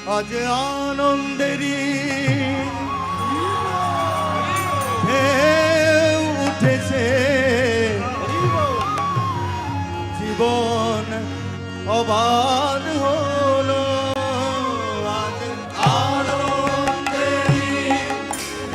আজ আনন্দেরই ঢেউ উঠেছে, জীবন অবাধ হলো। আজ আনন্দেরই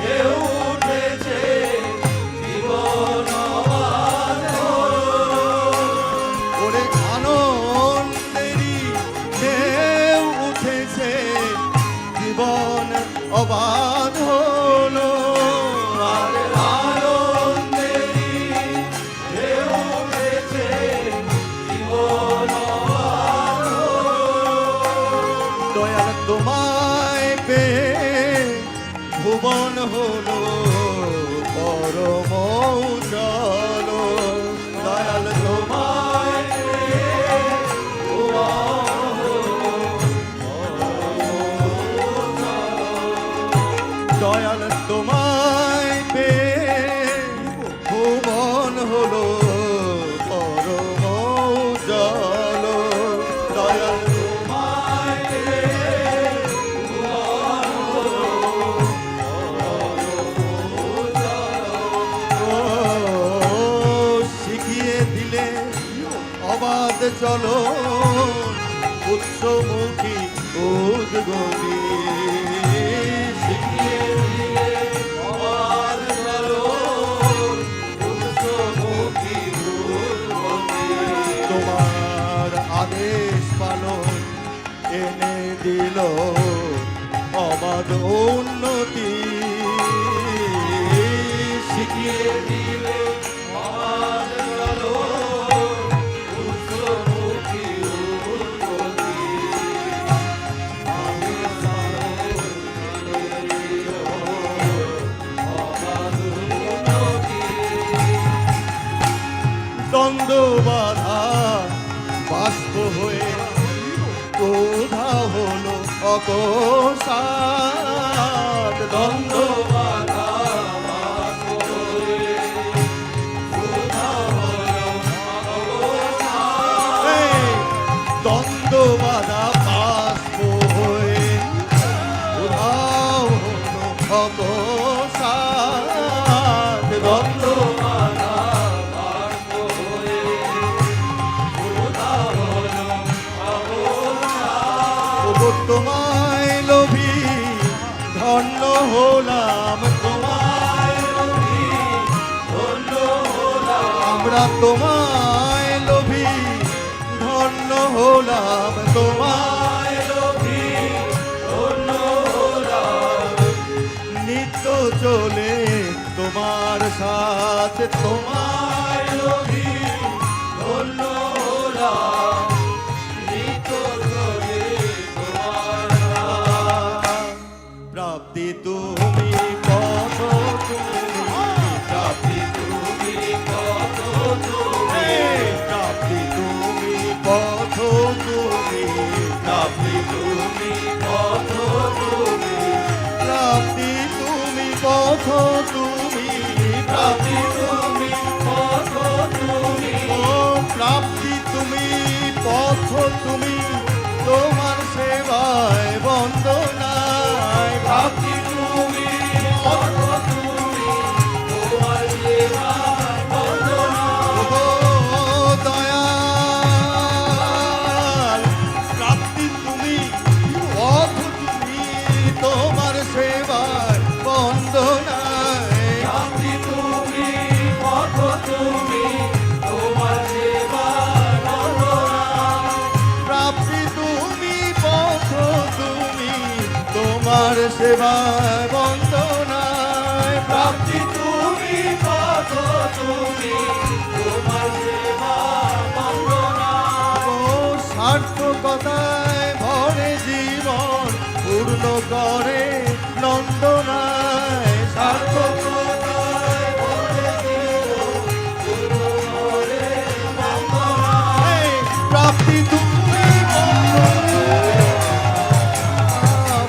ঢেউ উঠেছে, জীবন অবাধ হলো। ওরে আনন্দেরই ঢেউ উঠেছে, জীবন অবাধ হলো। তোমায় পেয়ে ভুবন হলো পরম উজ্জ্বল। দয়াল তোমায় পেয়ে ভুবন হলো পরম উজ্জ্বল। দয়াল তোমায় পেয়ে ভুবন হলো পরম উজ্জ্বল। দয়াল অবাধ চলো উৎসমুখী উদ্গতি। শিখিয়ে দিলে অবাধ চলো উৎসমুখী উদ্গতি। তোমার আদেশ পালন এনে দিল অবাধ উন্নতি। শিখিয়ে দিলে অবাধ চলো দ্বন্দ্ব বাধা বাষ্প হয়ে কোধা হলো অকস্মাৎ। দ্বন্দ্ব বাধা বাষ্প হয়ে কোধা হলো অকস্মাৎ। দ্বন্দ্ব বাধা বাষ্প হয়ে কোধা হলো অকস্মাৎ। দ্বন্দ্ব তোমায় লোভী ধন্য হলাম, তোমায় লোভী ধন্য হলাম। আমরা তোমায় লোভী ধন্য হলাম, তোমায় লোভী ধন্য হলাম। নিত্য চলে তোমার সাথে, তোমায় লোভী ধন্য হলাম। প্রাপ্তি তুমি পথ, প্রাপ্তি তুমি পথ, প্রাপ্তি তুমি পথ, প্রাপ্তি তুমি পথ, প্রাপ্তি তুমি পথ, প্রাপ্তি তুমি পথ, ও প্রাপ্তি তুমি পথ, তুমি তোমার সেবায় বন্দনায়। প্রাপ্তি তুমি পথ, তুমি তোমার সেবায় বন্দনায়। ও দয়াল প্রাপ্তি তুমি পথ, তুমি তোমার সেবায় বন্দনায়। প্রাপ্তি তুমি পথ, তুমি তোমার সেবায় বন্দনায়। প্রাপ্তি তুমি পথ, তুমি তোমার সেবায় বন্দনায়। প্রাপ্তি তুমি পথ, তুমি তোমার সেবায় বন্দনায়। ও সার্থকতায় ভরে জীবন পূর্ণ করে নন্দনায়। সার্থকতায় ভরে জীবন পূর্ণ করে নন্দনায়। প্রাপ্তি তুমি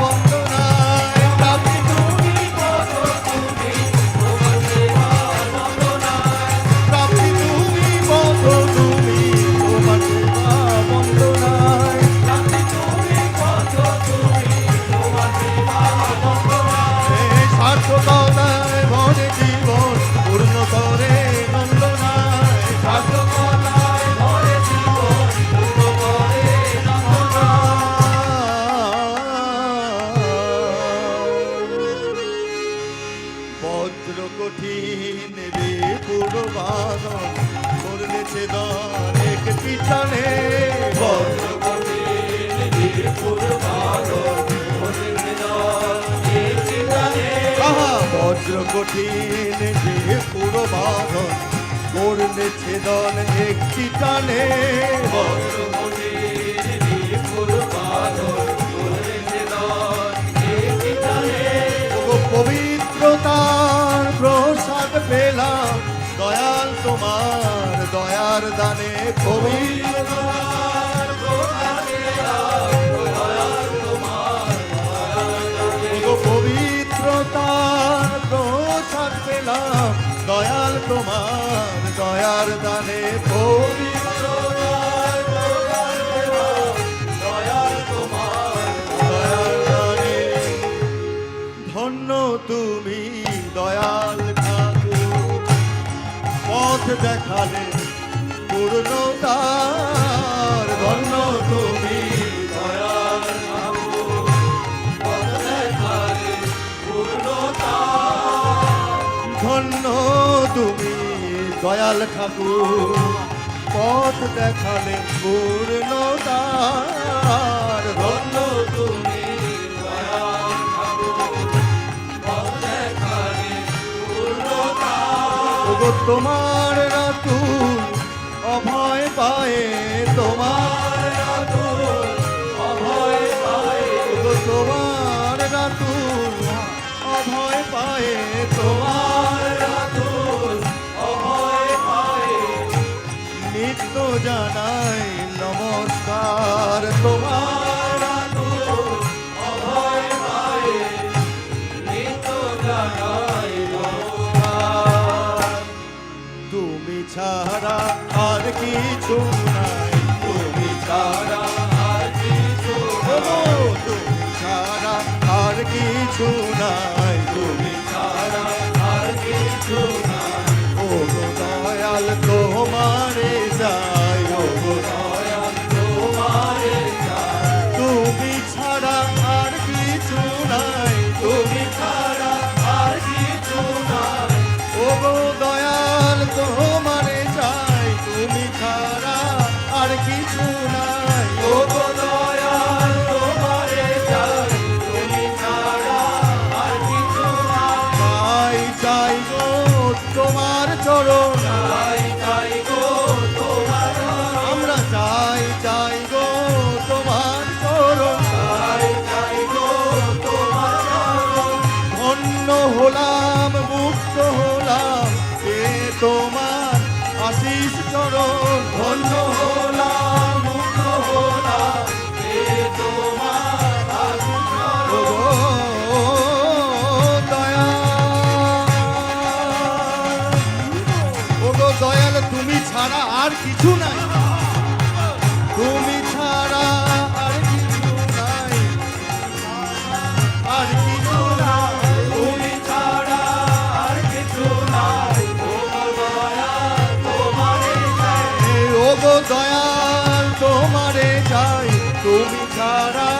বন্দনায়। প্রাপ্তি তুমি পথ, তুমি তোমার সেবায় বন্দনায়। প্রাপ্তি তুমি পথ, তুমি তোমার সেবায় বন্দনায়। প্রাপ্তি তুমি পথ, তুমি বজ্র কঠিন যে পুরো বাঁধন করলে ছেদন একটি টানে বজ্র পবিত্রতার প্রসাদ পেলাম দয়াল তোমার দয়ার দানে পবিত্রতার প্রসাদ পেলাম দয়াল তোমার পবিত্রতার প্রসাদ পেলাম দয়াল তোমার দয়ার দানে পবিত্রতার প্রসাদ পেলাম দয়াল তোমার দয়ার দানে ধন্য তুমি দয়াল ঠাকুর পথ দেখালে পূর্ণতার ধন্য তুমি দয়াল ঠাকুর পথ দেখালে পূর্ণতার ধন্য তুমি দয়াল ঠাকুর পথ দেখালে পূর্ণতার ধন্য তুমি তোমার রাতুল অভয় পায়ে তোমার রাতুল অভয় পায়ে তোমার রাতুল অভয় পায়ে তোমার রাতুল অভয় পায়ে নিত্য জানাই নমস্কার তোমার রাতুল অভয় পায়ে নিত্য জানাই তুমি ছাড়া আর কিছু নাই তুমি ছাড়া আর কিছু তুমি ছাড়া আর কিছু নাই তুমি ছাড়া আর কিছু নাই ও দয়াল তোমারে যাই ও দয়াল তোমারে যাই তুমি ছাড়া আর কিছু নাই তুমি ছাড়া আর কিছু নাই ও দয়াল তোমারে যাই তুমি ছাড়া আর কিছু নাই ও দয়াল তোমারে যাই তুমি ছাড়া আর কিছু নাই চাই গো তোমার চরণ চাই গো তোমার আমরা চাই গো তোমার চরণ চাই গো তোমার চরণ ধন্য হলাম মুক্ত হলাম তোমার আশিস চরণ ধন্য হলাম মুক্ত হলাম তোমার আশিস দয়াল তুমি ছাড়া আর কিছু নাই তুমি ছাড়া আর কিছু নাই আর কিছু নাই তুমি ছাড়া আর কিছু নাই ও গো দয়াল তোমারে চাই তুমি ছাড়া